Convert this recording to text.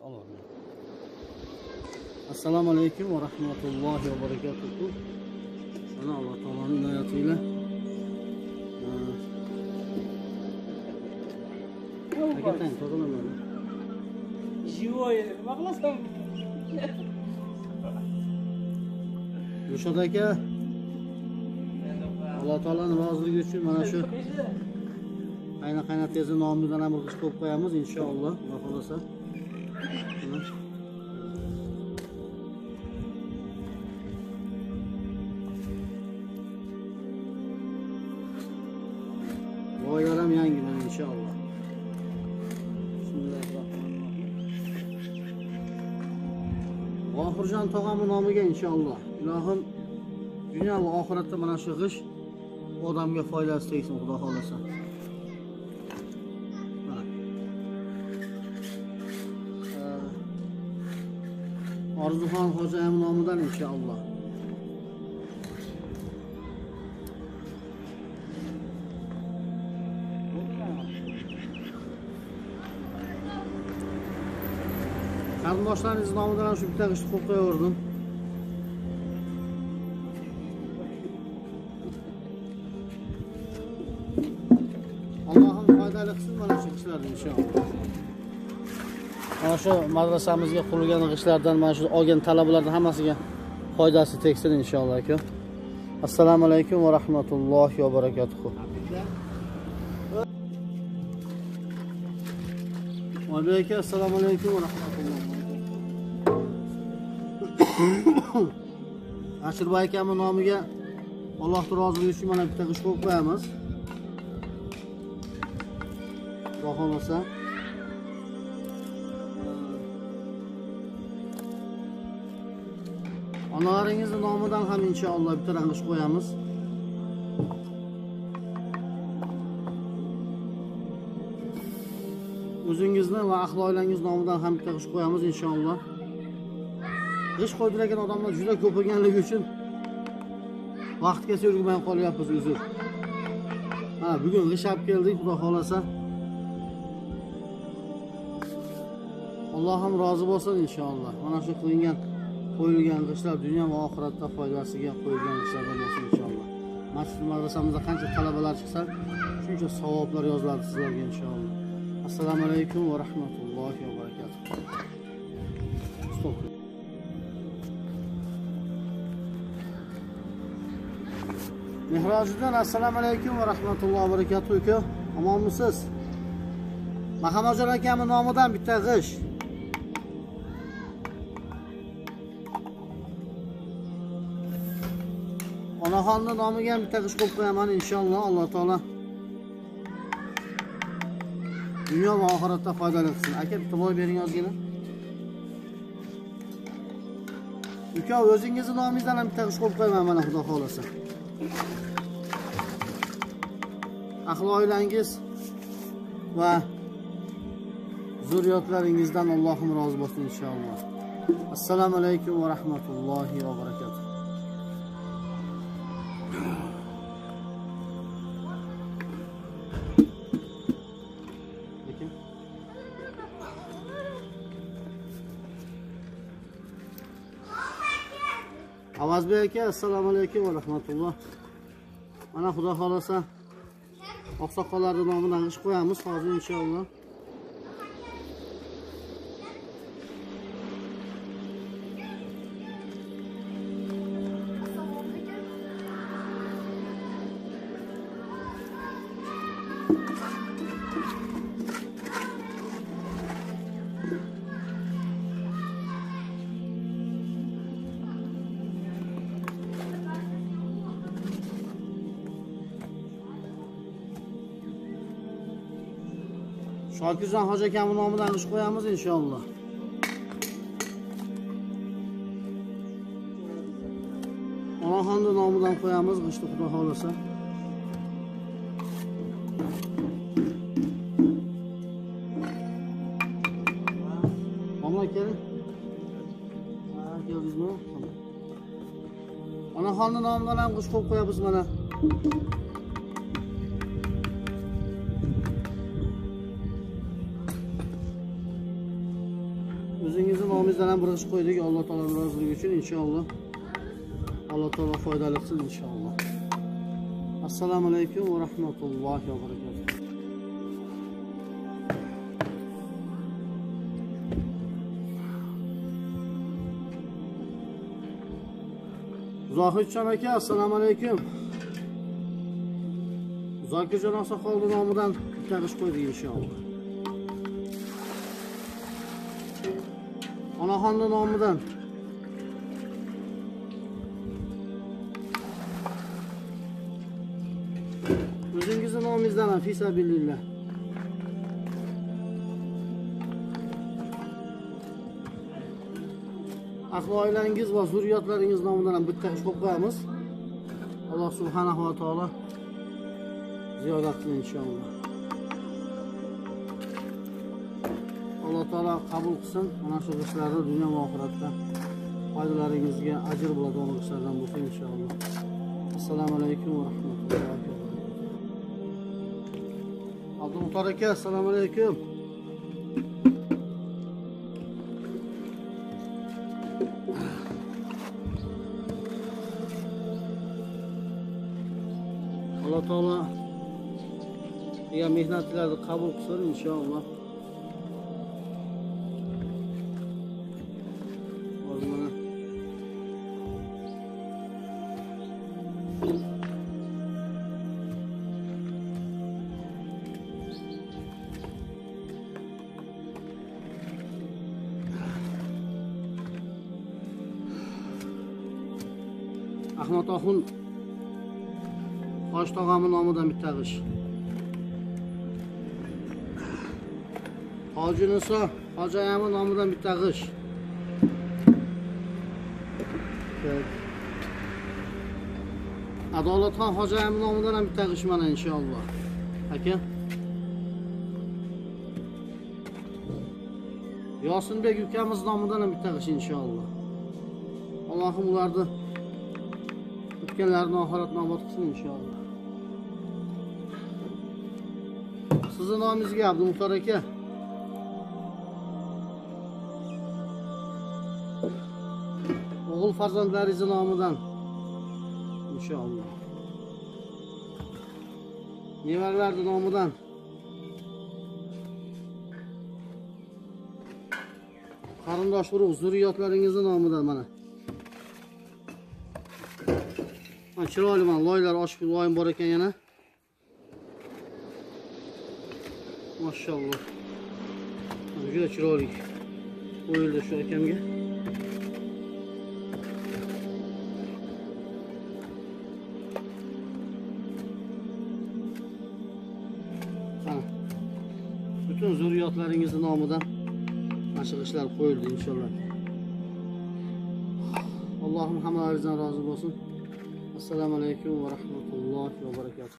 Alloh. Assalomu alaykum va rahmatullohi va barakatuh. Mana Alloh taoloning inoyati bilan hakikaten tozalamadı. Живое, nima qilasan? Yurshad aka, Alloh taoloning roziligi uchun mana shu qaynatangizni nomidan amr qilib qo'yib qo'yamiz inshaalloh, Alloh xolasa. Boylaram yangi mana inshaalloh. G'ofurjon tog'amning nomiga inshaalloh. Ilohim dunyo va oxiratda mana shu g'ish odamga foydasi tegsin, Xudo xolasa. Orzuxon Xo'jayev nomidan inshaalloh. Qarindoshlaringiz nomidan shu bitta g'isht qo'yib qo'yaverdim. Allohim foydali qilsin mana shu g'ishtlarni inshaalloh. Mana shu madrasamizga qurilgan g'ishtlardan mana shu olgan talabalarning hammasiga foydasi tegsin inshaalloh aka. Assalomu alaykum va rahmatullohi va barakatuh. Oybek aka, assalomu alaykum va rahmatullohi. Ashirbay akamning nomiga Allohning roziligi uchun mana bitta g'isht qo'yib qo'yamiz. Xudo xolasa. Onalaringizning nomidan ham inshaalloh bitta g'isht qo'yamiz. O'zingizni va ahli oilangiz nomidan ham bitta g'isht qo'yamiz inshaalloh. G'isht qo'ydilagan odamlar juda ko'p bo'lganligi uchun vaqtga yurmay qolyapmiz, uzr. Bugun g'isht olib keldik, Xudo xolasa. Allohim rozi bo'lsin inshaalloh. Mana shu qilingan qo'yilgan g'ishtlar dunyo va oxiratda foydasiga qo'yilgan g'ishtlardan bo'lsin inshaalloh. Masjid madrasamizda qancha talabalar chiqsa, shuncha savoblar yoziladi sizlarga inshaalloh. Assalomu alaykum va rahmatullohi va barakatuh. Stop. Mehrojiddin, assalomu alaykum va rahmatullohi va barakatuh aka. Omonmisiz? Mahamadjon akamning nomidan bitta g'isht. Onaxonning nomiga ham bitta g'isht qo'yib qo'yaman inshaalloh. Alloh taolo dunyo va oxiratda foydali qilsin. Aka, bitta boy bering ozgina. Uka, o'zingizning nomingizdan ham bitta g'isht qo'yib qo'yaman mana, Xudo xolasa. Ahli oilangiz va zurriyotlaringizdan Allohim rozi bo'lsin inshaalloh. Assalomu alaykum va rahmatullohi va barakatuh. Avazbek aka, assalomu alaykum va rahmatulloh. Mana Xudo xolasa oqsoqollarning nomidan g'isht qo'yamiz hozir inshaalloh. Shokirjon hoji akamning nomidan g'isht qo'yamiz inshaalloh. Onaxonning nomidan qo'yamiz g'ishtni, Xudo xolasa. Omla keling. Keldingizmi? Onaxonning nomidan ham g'isht qo'yib qo'yamiz mana. O'zingizni nomingizdan ham bir ish qo'ydik, Alloh taoloning roziligi uchun inshaalloh. Alloh taolo foydali qilsin inshaalloh. Assalomu alaykum va rahmatullohi va barakatuh. Zohidjon aka, assalomu alaykum. Zokirjon oqsoqolning nomidan bitta ish qo'ydik inshaalloh. Onaxonning nomidan. O'zingizning nomingizdan ham fisabilillah. Ahli oilangiz va zurriyotlaringiz nomidan ham bitta ish qo'yib qo'yamiz. Alloh subhanahu va taolo ziyodat qilsin inshaalloh. Alloh taolo qabul qilsin. Mana shu ishlarni dunyo va oxiratda foydalaringizga ajr bo'ladigan ishlardan bo'lsin inshaalloh. Assalomu alaykum va rahmatullohi va barakatuh. Abdulmuxtor aka, assalomu alaykum. Alloh taolo degan mehnatlarni qabul qilsin inshaalloh. Ahmad Oxun Hoji tog'amning nomidan bitta ish. Hoji Niso Hoji ayamning nomidan bitta ish. Adolatxon Hoji ayamning nomidan ham bitta ish mana inshaalloh. Aka. Yosinbek ukamiz nomidan ham bitta ish inshaalloh. Allohim ularni o'tganlarni oxiratni obod qilsin inshaalloh. Sizning nomingizga Abdulmuxtor aka. O'g'il farzandlaringiz nomidan inshaalloh. Nevaralarning nomidan. Qarindosh urug' zurriyotlaringizning nomidan mana. Mana chiroyli mana loylar oshib loyim bor ekan yana. Maşallah. Juda chiroyli. Qo'yildi shu akamga. Mana. Bütün zurriyotlaringizning nomidan mana shu ishlar qo'yildi inshaalloh. Allohim hammalaringizdan rozi bo'lsin. Assalomu alaykum va rahmatullohi va barakatuh.